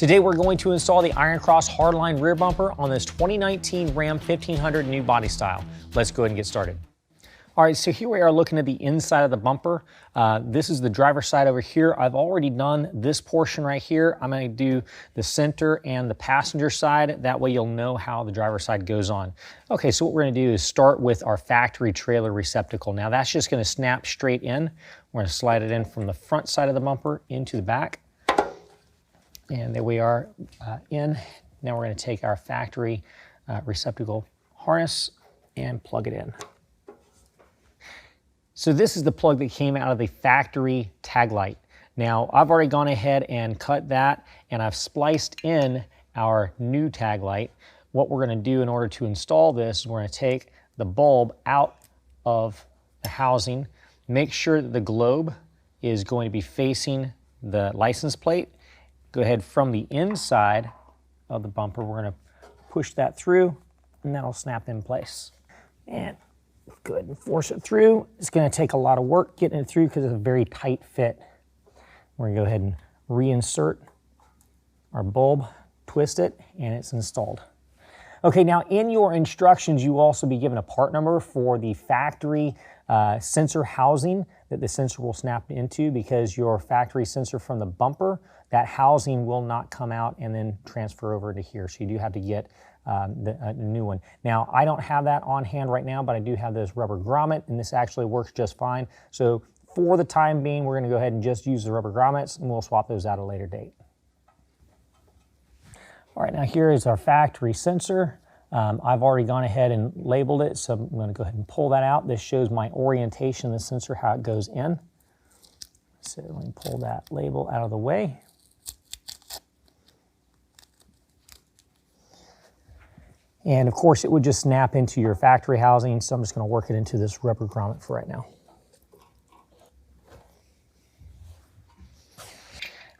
Today we're going to install the Iron Cross Hardline rear bumper on this 2019 Ram 1500 new body style. Let's go ahead and get started. All right, so here we are looking at the inside of the bumper. This is the driver's side over here. I've already done this portion right here. I'm going to do the center and the passenger side. That way you'll know how the driver's side goes on. Okay, so what we're going to do is start with our factory trailer receptacle. Now that's just going to snap straight in. We're going to slide it in from the front side of the bumper into the back. And there we are in. Now we're going to take our factory receptacle harness and plug it in. So this is the plug that came out of the factory tag light. Now I've already gone ahead and cut that, and I've spliced in our new tag light. What we're going to do in order to install this is we're going to take the bulb out of the housing, make sure that the globe is going to be facing the license plate. Go ahead from the inside of the bumper, we're going to push that through, and that'll snap in place. And go ahead and force it through. It's going to take a lot of work getting it through because it's a very tight fit. We're going to go ahead and reinsert our bulb, twist it, and it's installed. Okay, now in your instructions, you will also be given a part number for the factory sensor housing that the sensor will snap into, because your factory sensor from the bumper, that housing will not come out and then transfer over to here. So you do have to get a new one. Now, I don't have that on hand right now, but I do have this rubber grommet, and this actually works just fine. So for the time being, we're going to go ahead and just use the rubber grommets, and we'll swap those out at a later date. All right, now here is our factory sensor. I've already gone ahead and labeled it, so I'm going to go ahead and pull that out. This shows my orientation of the sensor, how it goes in. So let me pull that label out of the way. And of course, it would just snap into your factory housing, so I'm just going to work it into this rubber grommet for right now.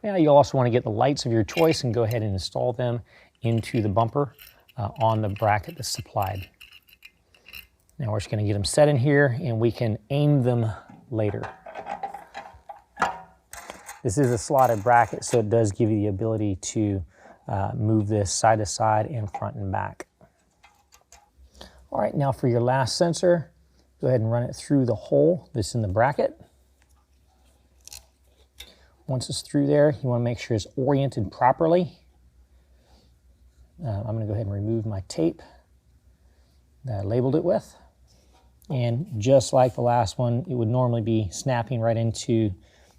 Now you'll also want to get the lights of your choice and go ahead and install them into the bumper on the bracket that's supplied. Now we're just going to get them set in here, and we can aim them later. This is a slotted bracket, so it does give you the ability to move this side to side and front and back. All right, now for your last sensor, go ahead and run it through the hole that's in the bracket. Once it's through there, you want to make sure it's oriented properly. I'm going to go ahead and remove my tape that I labeled it with. And just like the last one, it would normally be snapping right into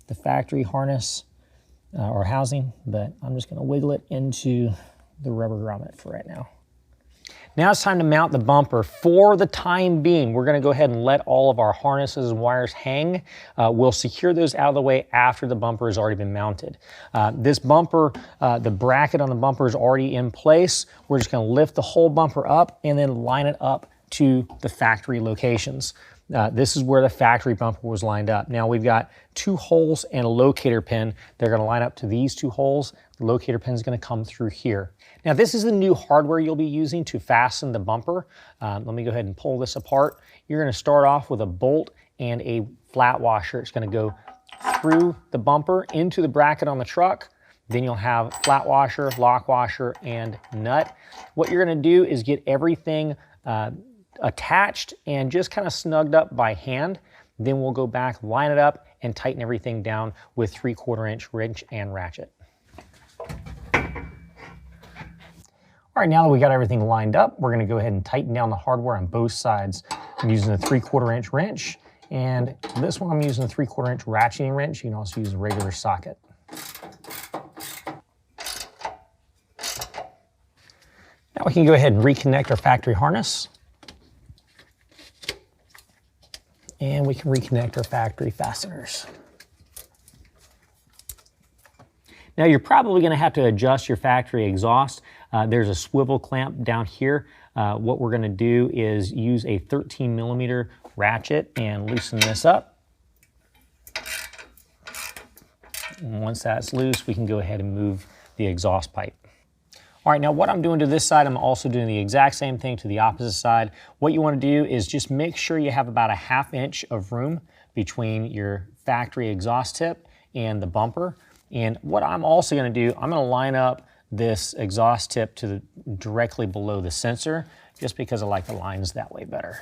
the factory harness or housing, but I'm just going to wiggle it into the rubber grommet for right now. Now it's time to mount the bumper. For the time being, we're going to go ahead and let all of our harnesses and wires hang. We'll secure those out of the way after the bumper has already been mounted. This bumper, the bracket on the bumper is already in place. We're just going to lift the whole bumper up and then line it up to the factory locations. This is where the factory bumper was lined up. Now we've got 2 holes and a locator pin. They're going to line up to these 2 holes. The locator pin is going to come through here. Now this is the new hardware you'll be using to fasten the bumper. Let me go ahead and pull this apart. You're going to start off with a bolt and a flat washer. It's going to go through the bumper into the bracket on the truck. Then you'll have flat washer, lock washer, and nut. What you're going to do is get everything attached and just kind of snugged up by hand. Then we'll go back, line it up, and tighten everything down with 3/4 inch wrench and ratchet. All right, now that we got everything lined up, we're going to go ahead and tighten down the hardware on both sides. I'm using a 3/4 inch wrench, and this one I'm using a 3/4 inch ratcheting wrench. You can also use a regular socket. Now we can go ahead and reconnect our factory harness. And we can reconnect our factory fasteners. Now you're probably going to have to adjust your factory exhaust. There's a swivel clamp down here. What we're going to do is use a 13mm ratchet and loosen this up. And once that's loose, we can go ahead and move the exhaust pipe. All right, now what I'm doing to this side, I'm also doing the exact same thing to the opposite side. What you want to do is just make sure you have about a 1/2 inch of room between your factory exhaust tip and the bumper. And what I'm also going to do, I'm going to line up this exhaust tip to directly below the sensor, just because I like the lines that way better.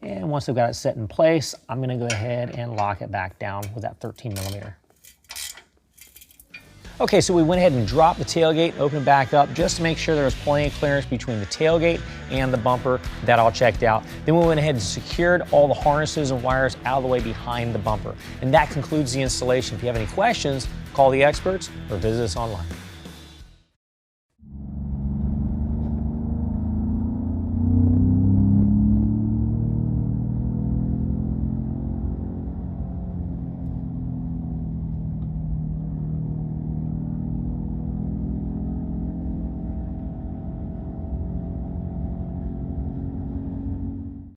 And once I've got it set in place, I'm gonna go ahead and lock it back down with that 13mm. Okay, so we went ahead and dropped the tailgate, opened it back up just to make sure there was plenty of clearance between the tailgate and the bumper. That all checked out. Then we went ahead and secured all the harnesses and wires out of the way behind the bumper. And that concludes the installation. If you have any questions, call the experts or visit us online.